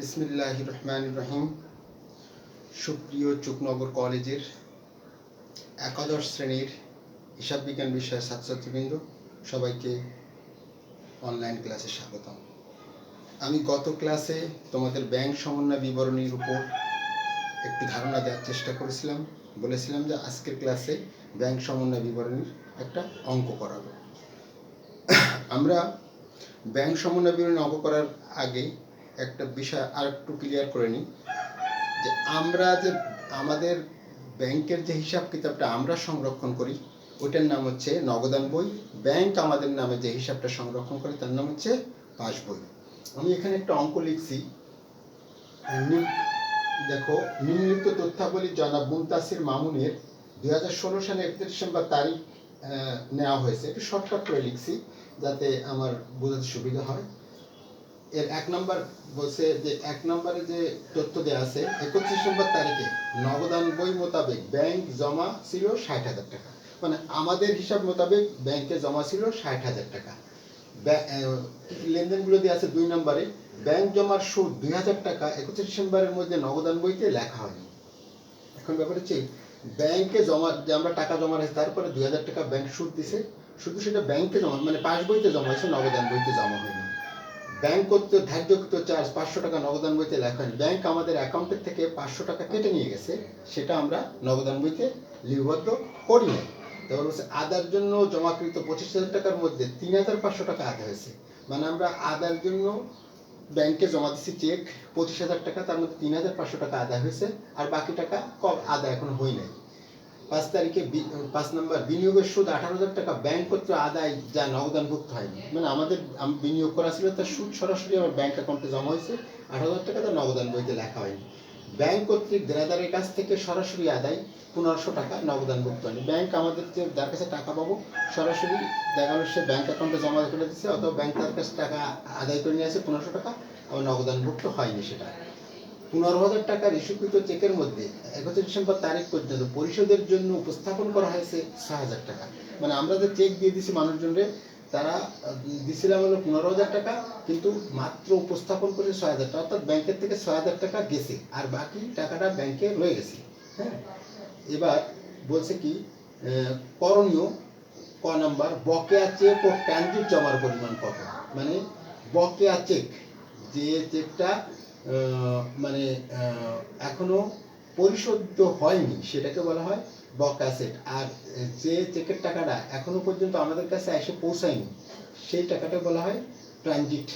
বিসমিল্লাহির রহমানির রহিম। সুপ্রিয় চুকনগর কলেজের একাদশ শ্রেণীর হিসাব বিজ্ঞান বিষয়ের ছাত্রছাত্রীবৃন্দ, সবাইকে অনলাইন ক্লাসে স্বাগতম। আমি গত ক্লাসে তোমাদের ব্যাংক সমন্বয় বিবরণীর উপর একটু ধারণা দেওয়ার চেষ্টা করেছিলাম। বলেছিলাম যে আজকের ক্লাসে ব্যাংক সমন্বয় বিবরণীর একটা অঙ্ক করাবো। আমরা ব্যাংক সমন্বয় বিবরণী অঙ্ক করার আগে একটা বিষয় আর একটু ক্লিয়ার করে নিই যে আমরা যে আমাদের ব্যাংকের যে হিসাব কিতাবটা আমরা সংরক্ষণ করি ওটার নাম হচ্ছে নগদান বই। ব্যাংক আমাদের নামে যে হিসাবটা সংরক্ষণ করে তার নাম হচ্ছে পাস বই। আমি এখানে একটা অঙ্ক লিখছি। দেখো, নিম্নলিখিত তথ্যাবলী জনাব মুনতাসির মামুনের 2016 সালে 31 ডিসেম্বর তারিখ নেওয়া হয়েছে। একটু শর্টকাট করে লিখছি যাতে আমার বোঝাতে সুবিধা হয়। এর এক নম্বর বলছে যে এক নম্বরে যে তথ্য দেওয়া আছে 31 ডিসেম্বর তারিখে নগদান বই মোতাবেক ব্যাংক জমা ছিল 60,000 টাকা। মানে আমাদের হিসাব মোতাবেক ব্যাংকে জমা ছিল 60,000 টাকা। লেনদেনগুলো দেওয়া আছে 2 নম্বরে। ব্যাংক জমার সুদ 2,000 টাকা 31 ডিসেম্বরের মধ্যে নগদান বইতে লেখা হয়নি। এখন ব্যাপার হচ্ছে ব্যাংকে জমা যে আমরা টাকা জমা রেখেছি তারপরে 2,000 টাকা ব্যাংক সুদ দিছে, শুধু সেটা ব্যাংকে জমা মানে পাস বইতে জমা হয়েছে, নগদান বইতে জমা হয়নি। ব্যাংক করতে ধার্যকৃত চার্জ 500 টাকা নগদান বইতে লেখা হয়নি। ব্যাংক আমাদের অ্যাকাউন্টের থেকে 500 টাকা কেটে নিয়ে গেছে, সেটা আমরা নগদান বইতে লিপিবদ্ধ করি না। তারপর হচ্ছে আদার জন্য জমাকৃত 25,000 টাকার মধ্যে 3,500 টাকা আদায় হয়েছে। মানে আমরা আদার জন্য ব্যাংকে জমা দিচ্ছি চেক 25,000 টাকা, তার মধ্যে 3,500 টাকা আদায় হয়েছে, আর বাকি টাকা আদায় এখনো হয় নাই। 5 তারিখে 5 নম্বর বিনিয়োগের সুদ 18,000 টাকা ব্যাংক কর্তৃক আদায় যা নগদানভুক্ত হয়নি। মানে আমাদের বিনিয়োগ করা ছিল তার সুদ সরাসরি আমার ব্যাংক অ্যাকাউন্টে জমা হয়েছে, 18,000 টাকা তার নগদান বইতে লেখা হয়নি। ব্যাংক কর্তৃক দেনাদারের কাছ থেকে সরাসরি আদায় 1500 টাকা নগদানভুক্ত হয়নি। ব্যাংক আমাদের যে যার কাছে টাকা পাবো সরাসরি দেখা গেল সে ব্যাংক অ্যাকাউন্টে জমা করে দিচ্ছে, অথবা ব্যাংক তার কাছে টাকা আদায় করে নিয়ে আসে 1500 টাকা, আবার নগদানভুক্ত হয়নি সেটা। 15,000 টাকার ইস্যুকৃত চেকের মধ্যে 31 ডিসেম্বর তারিখ পর্যন্ত পরিশোধের জন্য উপস্থাপন করা হয়েছে 6,000 টাকা। মানে আমরা যে চেক দিয়ে দিছি মানুষজনরে, তারা দিছিলাম হলো 15,000 টাকা, কিন্তু মাত্র উপস্থাপন করে 6,000 টাকা, অর্থাৎ ব্যাংকের থেকে 6,000 টাকা গেছে, আর বাকি টাকাটা ব্যাংকে রয়ে গেছে। হ্যাঁ, এবার বলছে কি করণীয় ক নাম্বার, বকেয়া চেক ও ট্রানজিট জমার পরিমাণ কত। মানে বকেয়া চেক, যে চেকটা মানে এখনো পরিশোধ হয়নি সেটাকে বলা হয় বকেয়া চেক, আর যে চেকের টাকাটা এখনো পর্যন্ত আমাদের কাছে এসে পৌঁছায়নি সেই টাকাটা বলা হয় ট্রানজিট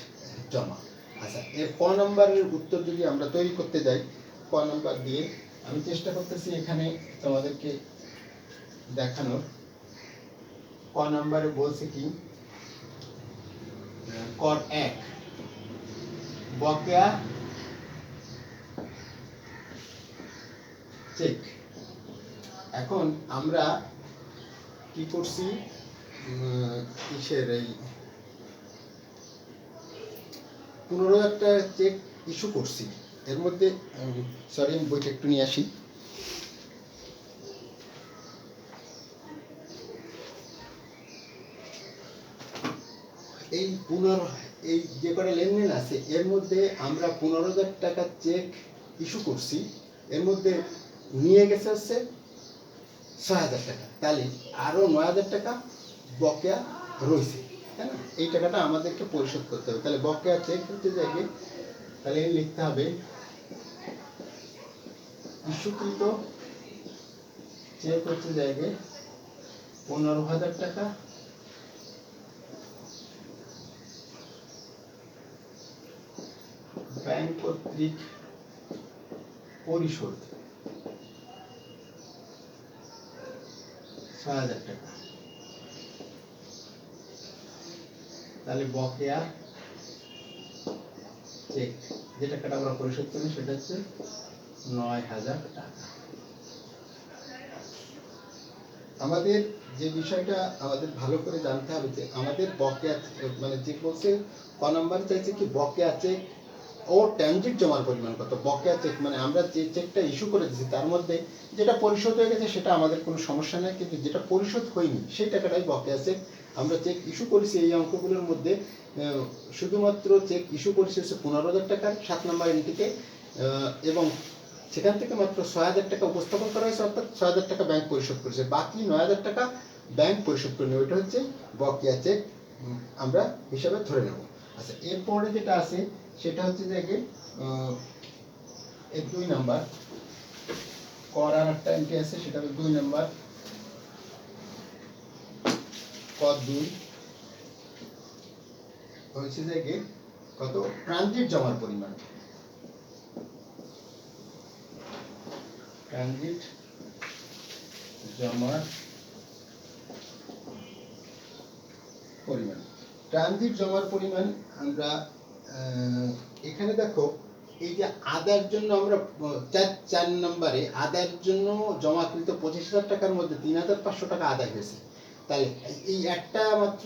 জমা। আচ্ছা, এর ক নম্বরের উত্তর যদি আমরা তৈরি করতে যাই, ক নম্বর দিয়ে আমি চেষ্টা করতেছি এখানে তোমাদেরকে দেখানোর। ক নম্বরে বলছে কি, কর 1 বকেয়া চেক। এখন আমরা কি করছি, কিসের এই 15,000 টাকা চেক ইস্যু করছি। এর মধ্যে সরি, আমি বইটা একটু নিয়ে আসি। এই যে কটা লেনদেন আছে এর মধ্যে আমরা 15,000 টাকা চেক ইস্যু করছি, এর মধ্যে নিয়ে গেছে হচ্ছে 6,000 টাকা, তাহলে আরো 9,000 টাকা বকেয়া রয়েছে, তাই না? এই টাকাটা আমাদেরকে পরিশোধ করতে হবে। তাহলে বকেয়া চেক করতে যাইবে, তাহলে লিখতে হবে ইস্যুকৃত চেক করতে যাইবে 15,000 টাকা ব্যাংক কর্তৃক পরিশোধ 6,000 টাকা। তাহলে বকেয়া চেক যে টাকাটা আমরা পরিশোধ করি সেটা হচ্ছে 9,000 টাকা। আমাদের যে বিষয়টা আমাদের ভালো করে জানতে হবে যে আমাদের বকেয়া মানে চেক বলছে ক নাম্বার চাইছে কি বকেয়া চেক ও ট্রানজিট জমার পরিমাণ কত। বকেয়া চেক মানে আমরা যে চেকটা ইস্যু করে দিচ্ছি তার মধ্যে যেটা পরিশোধ হয়ে গেছে সেটা আমাদের কোনো সমস্যা নেই, কিন্তু যেটা পরিশোধ হয়নি সেই টাকাটাই বকেয়া চেক। আমরা চেক ইস্যু করেছি এই অঙ্কগুলোর মধ্যে, শুধুমাত্র চেক ইস্যু করেছে হচ্ছে 15,000 টাকার 7 নম্বর এন্ট্রিতে, এবং সেখান থেকে মাত্র 6,000 টাকা উপস্থাপন করা হয়েছে, অর্থাৎ 6,000 টাকা ব্যাংক পরিশোধ করেছে, বাকি 9,000 টাকা ব্যাংক পরিশোধ করে নেবে। ওইটা হচ্ছে বকেয়া চেক আমরা হিসাবে ধরে নেব। আচ্ছা, এরপরে যেটা আছে সেটা হচ্ছে যে এর 2 নাম্বার করার একটা এন্ট্রি আছে, সেটা হলো 2 নাম্বার পদ 2 হচ্ছে যে কত ট্রানজিট জমার পরিমাণ, ট্রানজিট জমার পরিমাণ। ট্রানজিট জমার পরিমাণ আমরা এখানে দেখো, এই যে আদায়ের জন্য আমরা 4 নম্বরে আদায়ের জন্য জমাকৃত 25,000 টাকার মধ্যে 3,500 টাকা আদায় হয়েছে। তাহলে এই একটা মাত্র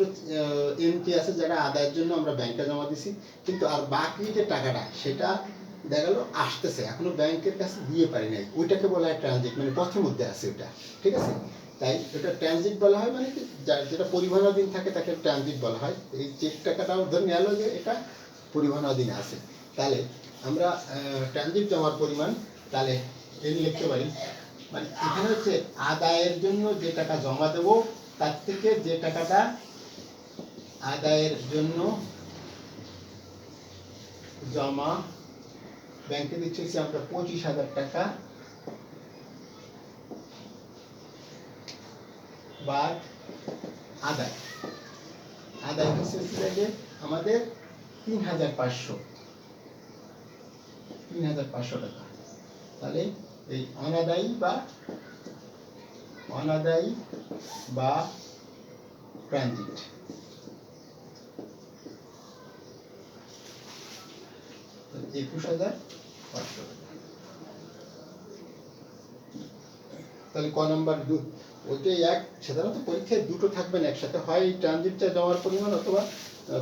এন্ট্রি আছে যেটা আদায়ের জন্য আমরা ব্যাংকে জমা দিছি, কিন্তু আর বাকি যে টাকাটা সেটা দেখা গেল আসতেছে, এখনো ব্যাংকের কাছে দিয়ে পারি নাই, ওইটাকে বলা হয় ট্রানজিট, মানে পথের মধ্যে আছে ওটা, ঠিক আছে। তাই এটা ট্রানজিট বলা হয়, মানে যেটা পরিবহনাধীন থাকে তাকে ট্রানজিট বলা হয়। এই চেক টাকাটাও ধরে নেওয়া হলো যে এটা পরিবহনাধীন আছে। তাহলে আমরা ট্রানজিট জমার পরিমাণ তাহলে এই লিখতে পারি, মানে এখানে হচ্ছে আদায়ের জন্য যে টাকা জমা দেব তার থেকে যে টাকাটা আদায়ের জন্য জমা ব্যাংকে দিচ্ছি আমরা 25,000 টাকা, বাদ আদায়, আদায় হচ্ছে যে আমাদের 3,500 টাকা। তাহলে এই অনাদায়ী বা ট্রানজিট, তাহলে 21,500 টাকা। তাহলে ক নম্বর ওইটাই এক, সাধারণত পরীক্ষায় দুটো থাকবে না একসাথে, হয় এই ট্রানজিটটা জমার পরিমাণ অথবা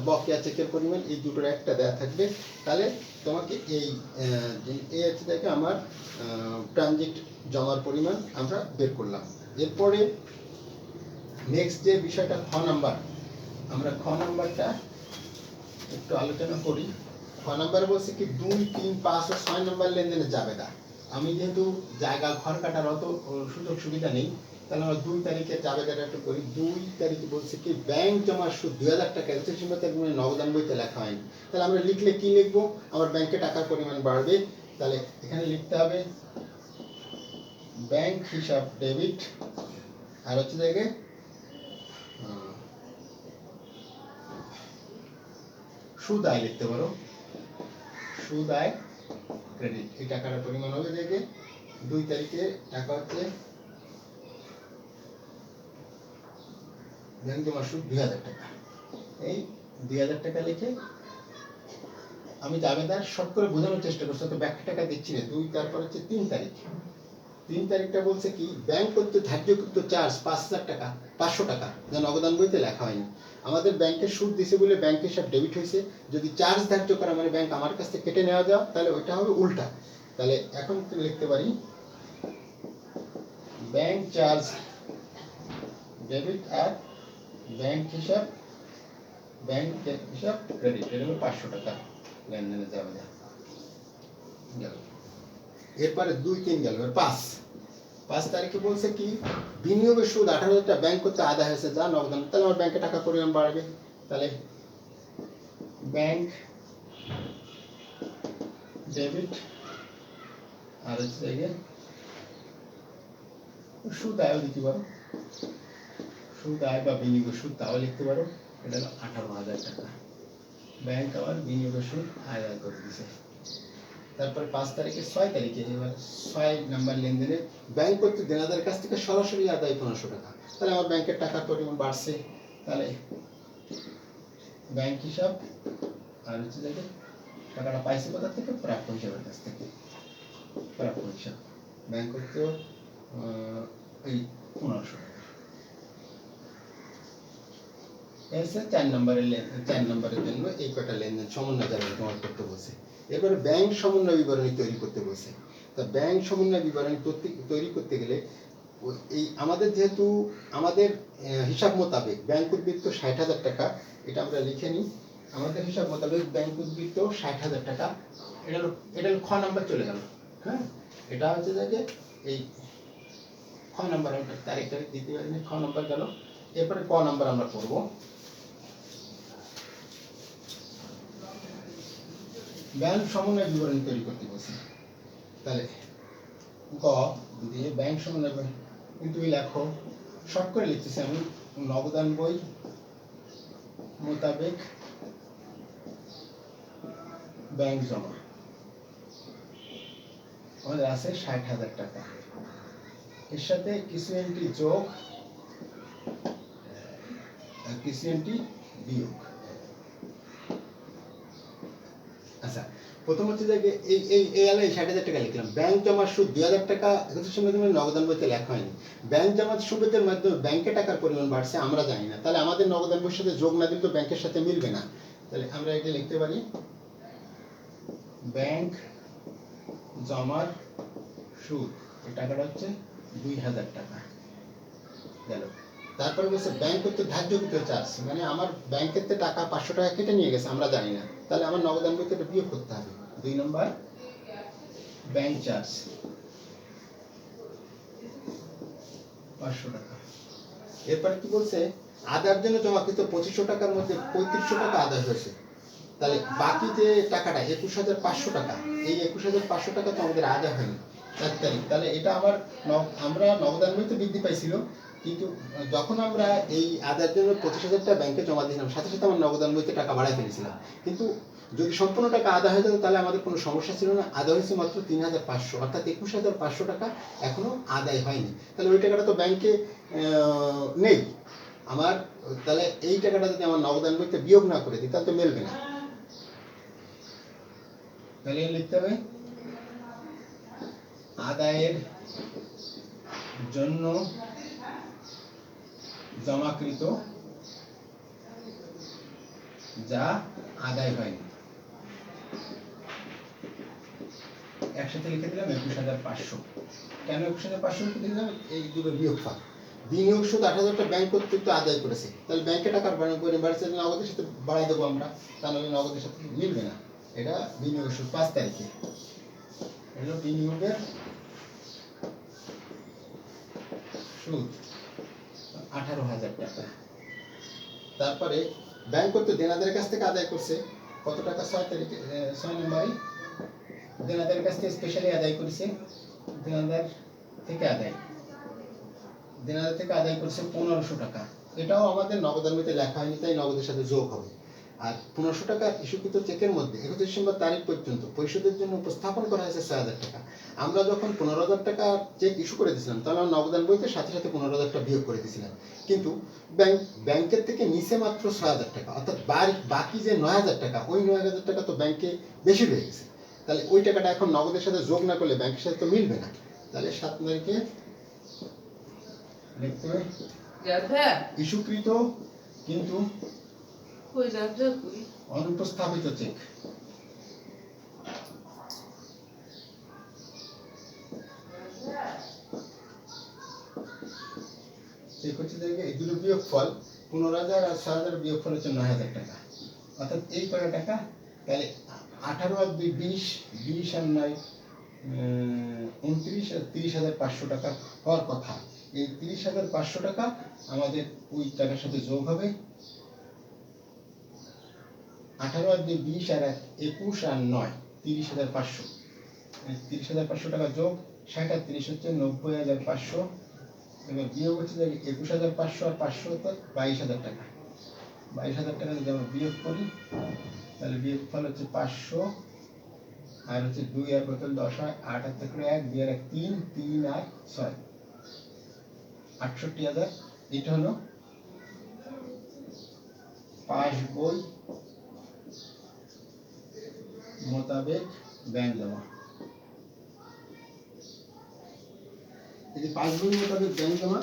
বকেয়া চেকের পরিমাণ, এই দুটোর একটা দেয়া থাকবে। তাহলে তোমাকে এই হচ্ছে দেখে আমার ট্রানজিট জমার পরিমাণ আমরা বের করলাম। এরপরে নেক্সট যে বিষয়টা খ নাম্বার, আমরা খ নাম্বারটা একটু আলোচনা করি। খ নাম্বার বলছে কি 2, 3, 5 ও 6 নম্বর লেনদেনে জাবেদা। আমি যেহেতু জায়গা ঘর কাটার অত সুযোগ সুবিধা নেই, তাহলে আমরা 2 তারিখে জাবেদাটা একটু করি। 2 তারিখে বলছে কি ব্যাংক জমার সুদ 2,000 টাকা, নগদান বইতে লেখা হয়নি। তাহলে আমরা লিখলে কি লিখবো, আমার ব্যাংকে টাকার পরিমাণ বাড়বে। তাহলে এখানে লিখতে হবে ব্যাংক হিসাব ডেবিট, আর হচ্ছে দেখে সুদ আয় লিখতে পারো, সুদ আয় ক্রেডিট। এই টাকার পরিমাণ হবে দেখে 2 তারিখে টাকা হচ্ছে ব্যাংক জমা সুদ 2,000 টাকা। এই 2,000 টাকা লিখে আমি জাবেদার শর্ট করে বোঝানোর চেষ্টা করছি, তো ব্যাংক টাকা দিচ্ছি না। 2, তারপর হচ্ছে 3 তারিখ। 3 তারিখটা বলছে কি ব্যাংক কর্তৃক ধার্যকৃত চার্জ 5,000 টাকা, 500 টাকা, যা নগদান বইতে লেখা হয়নি। আমাদের ব্যাংকে সুদ দিছে বলে ব্যাংক হিসাব ডেবিট হয়েছে, যদি চার্জ ধার্য করা মানে ব্যাংক আমার কাছ থেকে কেটে নেওয়া যাও, তাহলে ওইটা হবে উল্টা। তাহলে এখন লিখতে পারি ব্যাংক চার্জ ডেবিট আর ব্যাংক হিসাব ক্রেডিট, এটা হলো 500 টাকা লেনদেনে যাবে না। গেল। এরপরে 2, 3 গেল। 5 তারিখে বলছে কি বিনিয়োগের সুদ 18,000 টাকা ব্যাংক করতে আদায় হয়েছে যা নগদান, তাহলে আমার ব্যাংকে টাকা পরিমাণ বাড়বে। তাহলে ব্যাংক ডেবিট আর হচ্ছে সুদ আয়ও দিতে পারো, সুদ আয় বা বিনিয়োগের সুদ তাও লিখতে পারো। এটা হলো 18,000 টাকা ব্যাংক আমার বিনিয়োগের সুদ আদায় করে দিছে। তারপর 5 তারিখে 6 তারিখে এবার 6 নাম্বার লেনদেনে ব্যাংক কর্তৃক দেনাদারের কাছ থেকে সরাসরি আদায় 1500 টাকা, তাহলে আমার ব্যাংকের টাকার পরিমাণ বাড়ছে। তাহলে ব্যাংক হিসাব আর হচ্ছে দেখে টাকাটা পাইছে কোথা থেকে, প্রাপ্য হিসাবের কাছ থেকে, প্রাপ্য হিসাব ব্যাংক কর্তৃক এই 1500 টাকা। এসে 4 নম্বরের জন্য এই কটা লেনদেন সমন্বয় জাবেদা তোমার করতে বলছে। এরপরে ব্যাংক সমন্বয় বিবরণী তৈরি করতে বলছে। তা ব্যাংক সমন্বয় বিবরণী তৈরি করতে গেলে এই আমাদের যেহেতু আমাদের হিসাব মোতাবেক ব্যাংক উদ্বৃত্ত 60,000 টাকা, এটা আমরা লিখে নিই। আমাদের হিসাব মোতাবেক ব্যাংক উদ্বৃত্ত ৬০,০০০ টাকা। এটা হলো খ নাম্বার চলে গেল। হ্যাঁ, এটা হচ্ছে যে এই খ নাম্বার, তারিখ দিতে পারিনি, খ নাম্বার গেল। এরপরে ক নাম্বার আমরা করব। ব্যাংক সমন্বয় বিবরণী তৈরি করতে বলছি। তাহলে ক দিয়ে ব্যাংক সমন্বয় কিন্তু তুমি লেখো, শর্ট করে লিখতেছি আমি, নগদান বই মোতাবেক ব্যাংক জমা আমাদের আছে ৬০,০০০ টাকা। এর সাথে কিছু এন্ট্রি যোগ আর কিছু এন্ট্রি বিয়োগ। আচ্ছা, প্রথম হচ্ছে যে এই আলাদা ৬০,০০০ টাকা লিখলাম। ব্যাংক জমার সুদ ২,০০০ টাকা একত্রিশের মাধ্যমে নগদান বইতে লেখা হয়নি। ব্যাংক জমার সুদের মাধ্যমে ব্যাংকে টাকার পরিমাণ বাড়ছে আমরা জানি না, তাহলে আমাদের নগদান বইয়ের সাথে যোগ না দিলে তো ব্যাংকের সাথে মিলবে না। তাহলে আমরা এটা লিখতে পারি, ব্যাংক জমার সুদ, এই টাকাটা হচ্ছে ২,০০০ টাকা গেল। তারপরে বলছে ব্যাংক করতে ধার্যকৃত চার্জ, মানে আমার ব্যাংকের থেকে টাকা ৫০০ টাকা কেটে নিয়ে গেছে আমরা জানি না, তাহলে আমার নগদান বইতে এটা বিয়োগ করতে হবে। ২ নম্বর ব্যাংক চার্জ ৫০০ টাকা। এরপরে কি বলছে, আদায়ের জন্য জমাকৃত ২৫০০ টাকার মধ্যে ৩৫০০ টাকা আদায় হয়েছে। তাহলে বাকি যে টাকাটা ২১,৫০০ টাকা, এই ২১,৫০০ টাকা তো আমাদের আদায় হয়নি ১ তারিখ। তাহলে এটা আমরা নগদান বইতে বৃদ্ধি পাইছিল, কিন্তু যখন আমরা এই আদায়ের জন্য ২৫,০০০ টাকা ব্যাংকে জমা দিয়েছিলাম, সাথে সাথে আমার নগদান বইতে টাকা বাড়াই ফেলেছিলাম। কিন্তু যদি সম্পূর্ণ টাকা আদায় হয়ে যেত তাহলে আমাদের কোনো সমস্যা ছিল না। আদায় হয়েছে মাত্র ৩,৫০০, অর্থাৎ ২১,৫০০ টাকা এখনো আদায় হয়নি। তাহলে ওই টাকাটা তো ব্যাংকে নেই আমার। তাহলে এই টাকাটা যদি আমার নগদান বইতে বিয়োগ না করে দিই তাহলে তো মেলবে না। তাহলে লিখতে হবে, আদায়ের জন্য জমাকৃত যা আদায় হয়নি, একসাথে লিখে দিলাম ২১,৫০০। কেন ২১,৫০০ লিখে দিলাম? এই দুটো বিয়োগফল। বিনিয়োগ সুদ ৮,০০০ টাকা ব্যাংক কর্তৃক আদায় করেছে, তাহলে ব্যাংকে টাকার পরিমাণ বাড়ছে, নগদের সাথে বাড়াই দেবো আমরা, তাহলে নগদের সাথে মিলবে না। এটা বিনিয়োগ সুদ ৫ তারিখে, হলো বিনিয়োগের সুদ ১৮,০০০ টাকা। তারপরে ব্যাংক কর্তৃক দেনাদের কাছ থেকে আদায় করছে কত টাকা? ৬ তারিখে, ৬ নম্বরে দেনাদের কাছ থেকে স্পেশালি আদায় করেছে, দেনাদার থেকে আদায় করছে ১৫০০ টাকা। এটাও আমাদের নগদান বইতে লেখা হয়নি, তাই নগদের সাথে যোগ হবে। আর ১৫০০ টাকা ইস্যুকৃত চেকের মধ্যে ৩১ ডিসেম্বর তারিখ পর্যন্ত পরিশোধের জন্য উপস্থাপন করা হয়েছে ৬,০০০ টাকা। আমরা যখন ১৫,০০০ টাকা চেক ইস্যু করে দিয়েছিলাম, তাহলে আমরা নগদান বইতে সাথে সাথে ১৫,০০০ টাকা বিয়োগ করে দিয়েছিলাম, কিন্তু ব্যাংকের থেকে নিচে মাত্র ৬,০০০ টাকা, অর্থাৎ বাকি যে ৯,০০০ টাকা, ওই ৯,০০০ টাকা তো ব্যাংকে বেশি হয়ে গেছে। তাহলে ওই টাকাটা এখন নগদের সাথে যোগ না করলে ব্যাংকের সাথে তো মিলবে না। তাহলে ৭ তারিখে লিখতে হবে, ইস্যুকৃত কিন্তু অনুপস্থাপিত চেক। চেক হচ্ছে এই দুটো বিয়োগফল, ১৫,০০০ আর ৬,০০০ বিয়োগফল হচ্ছে ৯,০০০ টাকা, অর্থাৎ এই কটা টাকা। তাহলে ১৮ আর ২ ২০, ২০ আর ৯ ২৯, আর ৩০,৫০০ টাকা হওয়ার কথা। এই ৩০,৫০০ টাকা আমাদের ওই টাকার সাথে যোগ হবে। ১৮ আর ২ ২০, আর ২১ আর ৯ ৩০,৫০০, ৩০,৫০০ টাকা যোগ ৬০ আর ৩০ হচ্ছে ৯০,৫০০। এবার বিয়োগ হচ্ছে ২১,৫০০ আর ৫০০ তো ২২,০০০ টাকা। ২২,০০০ টাকা যদি আমরা বিয়োগ করি, তাহলে বিয়োগফল হচ্ছে ৫০০, আর হচ্ছে ২ আর কত ১০ হয়, ৮ আর থেকে ১, ২ আর ১ ৩, ৩ আর ৬ ৬৮,০০০। এটা হলো পাস বই মোতাবেক ব্যাংক জমা। এই যে পাস বই মোতাবেক ব্যাংক জমা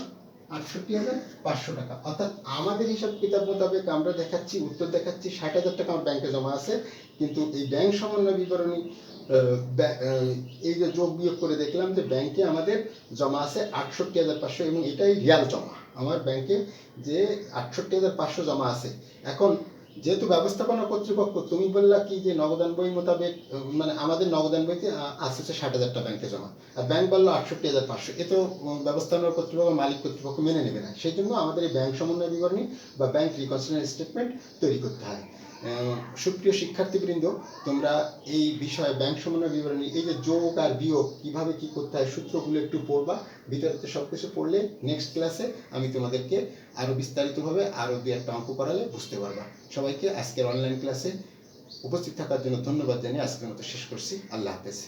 ৬৮,৫০০ টাকা, অর্থাৎ আমাদের হিসাব কিতাব মোতাবেক আমরা দেখাচ্ছি, উত্তর দেখাচ্ছি ৬০,০০০ টাকা আমার ব্যাংকে জমা আছে, কিন্তু এই ব্যাংক সমন্বয় বিবরণী এই যে যোগ বিয়োগ করে দেখলাম যে ব্যাংকে আমাদের জমা আছে ৬৮,৫০০, এবং এটাই রিয়াল জমা। আমার ব্যাংকে যে ৬৮,৫০০ জমা আছে, এখন যেহেতু ব্যবস্থাপনা কর্তৃপক্ষ, তুমি বললা কি যে নগদান বই মোতাবেক মানে আমাদের নগদান বইতে আছে 60,000 ব্যাংকে জমা, আর ব্যাংক বললো 68,500, এ তো ব্যবস্থাপনা কর্তৃপক্ষ মালিক কর্তৃপক্ষ মেনে নেবে না। সেই জন্য আমাদের এই ব্যাংক সমন্বয় বিবরণী বা ব্যাংক রিকনসিলিয়েশন স্টেটমেন্ট তৈরি করতে হয়। সুপ্রিয় শিক্ষার্থীবৃন্দ, তোমরা এই বিষয়ে ব্যাংক সমন্বয় বিবরণী, এই যে যোগ আর বিয়োগ কিভাবে কি করতে হয় সূত্রগুলো একটু পড়বা, ভিতরে সব কিছু পড়লে নেক্সট ক্লাসে আমি তোমাদেরকে আরও বিস্তারিতভাবে আরও দু একটা অঙ্ক করালে বুঝতে পারবা। সবাইকে আজকের অনলাইন ক্লাসে উপস্থিত থাকার জন্য ধন্যবাদ জানিয়ে আজকের মতো শেষ করছি। আল্লাহ হাফেজ।